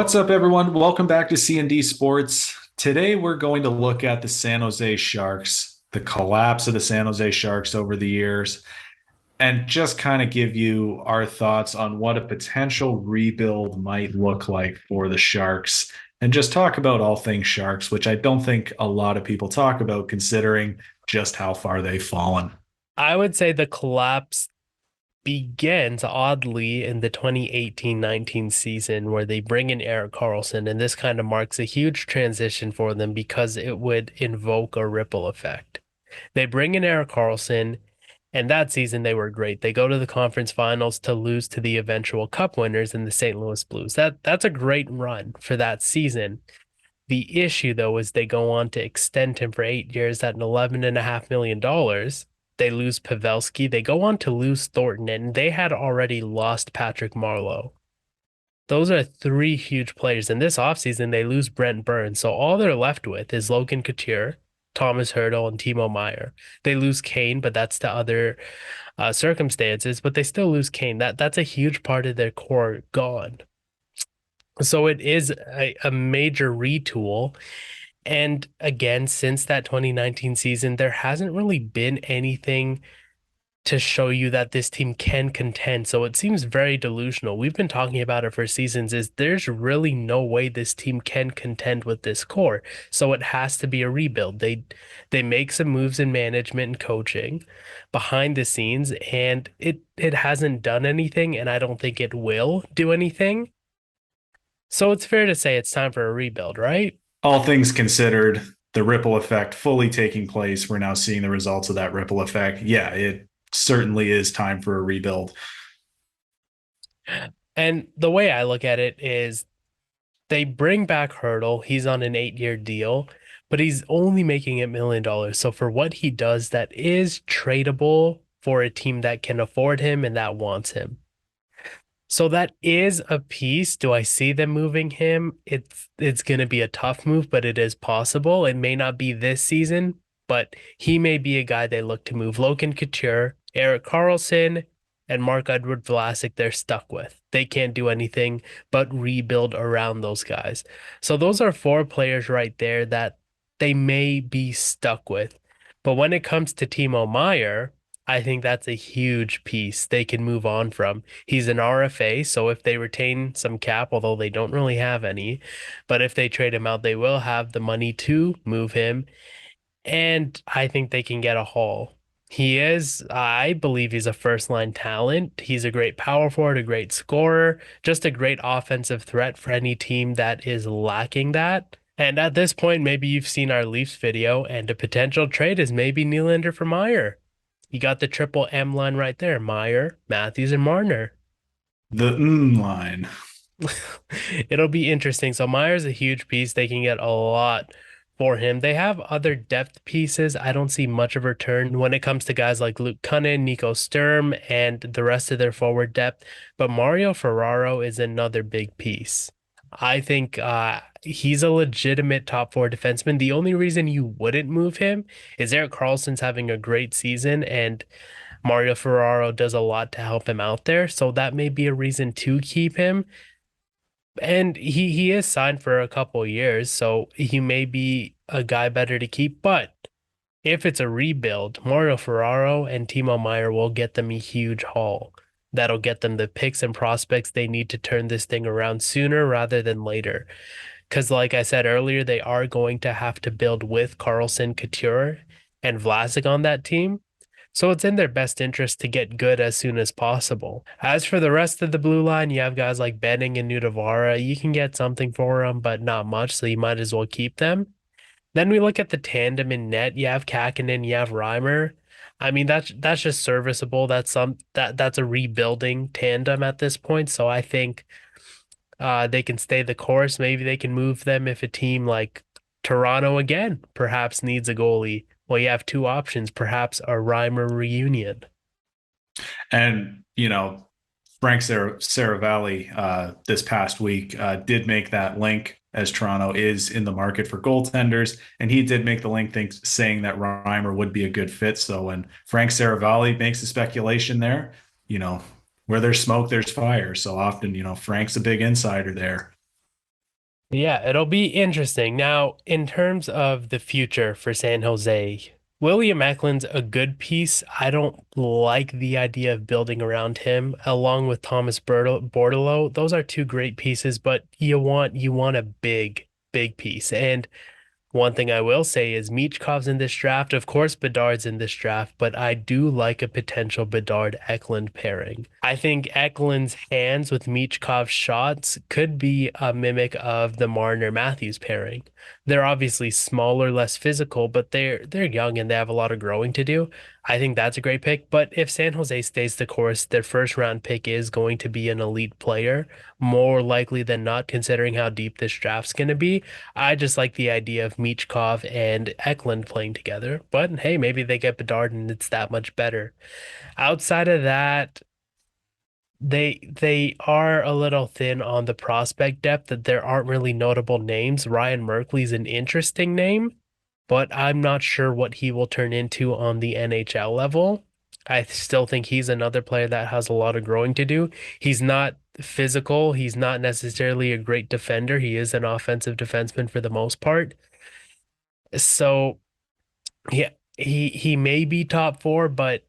What's up, everyone? Welcome back to C&D Sports. Today, we're going to look at the San Jose Sharks, the collapse of the San Jose Sharks over the years, and just kind of give you our thoughts on what a potential rebuild might look like for the Sharks, and just talk about all things Sharks, which I don't think a lot of people talk about considering just how far they've fallen. I would say the collapse begins oddly in the 2018-19 season where they bring in Erik Karlsson, and this kind of marks a huge transition for them because it would invoke a ripple effect. They bring in Erik Karlsson, and that season they were great. They go to the conference finals to lose to the eventual cup winners in the St. Louis Blues. That's a great run for that season. The issue, though, is they go on to extend him for 8 years at an $11.5 million. They lose Pavelski. They go on to lose Thornton, and they had already lost Patrick Marleau. Those are three huge players. In this offseason, they lose Brent Burns. So all they're left with is Logan Couture, Thomas Hertl, and Timo Meier. They lose Kane, but that's to other circumstances, but they still lose Kane. That's a huge part of their core gone. So it is a major retool. And again, since that 2019 season, there hasn't really been anything to show you that this team can contend. So it seems very delusional. We've been talking about it for seasons, is there's really no way this team can contend with this core. So it has to be a rebuild. They make some moves in management and coaching behind the scenes, and it hasn't done anything, and I don't think it will do anything. So it's fair to say it's time for a rebuild, right? All things considered, the ripple effect fully taking place. We're now seeing the results of that ripple effect. Yeah, it certainly is time for a rebuild. And the way I look at it is they bring back Hertl. He's on an 8-year deal, but he's only making $1 million. So for what he does, that is tradable for a team that can afford him and that wants him. So that is a piece. Do I see them moving him? It's going to be a tough move, but it is possible. It may not be this season, but he may be a guy they look to move. Logan Couture, Erik Karlsson, and Marc-Edouard Vlasic they're stuck with. They can't do anything but rebuild around those guys. So those are four players right there that they may be stuck with. But when it comes to Timo Meier, I think that's a huge piece they can move on from. He's an RFA, so if they retain some cap, although they don't really have any, but if they trade him out, they will have the money to move him. And I think they can get a haul. I believe he's a first line talent. He's a great power forward, a great scorer, just a great offensive threat for any team that is lacking that. And at this point, maybe you've seen our Leafs video, and a potential trade is maybe Nylander for Meier. You got the triple M line right there: Meier, Matthews, and Marner. The line. It'll be interesting. So Meier's a huge piece. They can get a lot for him. They have other depth pieces. I don't see much of a return when it comes to guys like Luke Kunin, Nico Sturm, and the rest of their forward depth. But Mario Ferraro is another big piece. I think he's a legitimate top four defenseman. The only reason you wouldn't move him is Erik Karlsson's having a great season, and Mario Ferraro does a lot to help him out there. So that may be a reason to keep him. And he is signed for a couple years, so he may be a guy better to keep. But if it's a rebuild, Mario Ferraro and Timo Meier will get them a huge haul. That'll get them the picks and prospects they need to turn this thing around sooner rather than later. Because, like I said earlier, they are going to have to build with Karlsson, Couture, and Vlasic on that team. So it's in their best interest to get good as soon as possible. As for the rest of the blue line, you have guys like Benning and Nudavara. You can get something for them, but not much, so you might as well keep them. Then we look at the tandem in net. You have Kakinen, you have Reimer. I mean, that's just serviceable. That's a rebuilding tandem at this point. So I think they can stay the course. Maybe they can move them if a team like Toronto again perhaps needs a goalie. Well, you have two options, perhaps a Reimer reunion. And, Frank Saravalli this past week did make that link as Toronto is in the market for goaltenders. And he did make the link saying that Reimer would be a good fit. So when Frank Saravalli makes a speculation there, where there's smoke, there's fire. So often, Frank's a big insider there. Yeah, it'll be interesting. Now, in terms of the future for San Jose, William Eklund's a good piece. I don't like the idea of building around him, along with Thomas Bordeleau. Those are two great pieces, but you want a big piece. And one thing I will say is Michkov's in this draft. Of course, Bedard's in this draft, but I do like a potential Bedard Eklund pairing. I think Eklund's hands with Michkov's shots could be a mimic of the Marner Matthews pairing. They're obviously smaller, less physical, but they're young and they have a lot of growing to do. I think that's a great pick. But if San Jose stays the course, their first round pick is going to be an elite player, more likely than not, considering how deep this draft's going to be. I just like the idea of Michkov and Eklund playing together. But hey, maybe they get Bedard and it's that much better. Outside of that, they are a little thin on the prospect depth, that there aren't really notable names. Ryan Merkley's an interesting name, but I'm not sure what he will turn into on the NHL level. I still think he's another player that has a lot of growing to do. He's not physical. He's not necessarily a great defender. He is an offensive defenseman for the most part. So yeah, he may be top four, but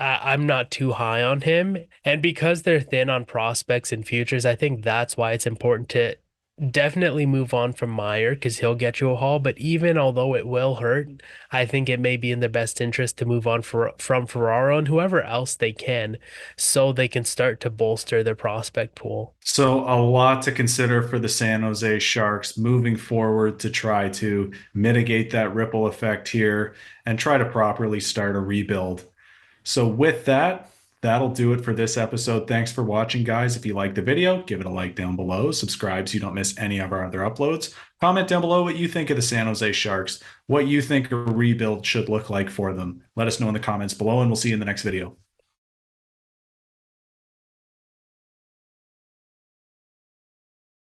I'm not too high on him. And because they're thin on prospects and futures, I think that's why it's important to definitely move on from Meyer because he'll get you a haul. But even although it will hurt, I think it may be in their best interest to move on from Ferraro and whoever else they can so they can start to bolster their prospect pool. So a lot to consider for the San Jose Sharks moving forward to try to mitigate that ripple effect here and try to properly start a rebuild. So with that, that'll do it for this episode. Thanks for watching, guys. If you liked the video, give it a like down below. Subscribe so you don't miss any of our other uploads. Comment down below what you think of the San Jose Sharks, what you think a rebuild should look like for them. Let us know in the comments below, and we'll see you in the next video.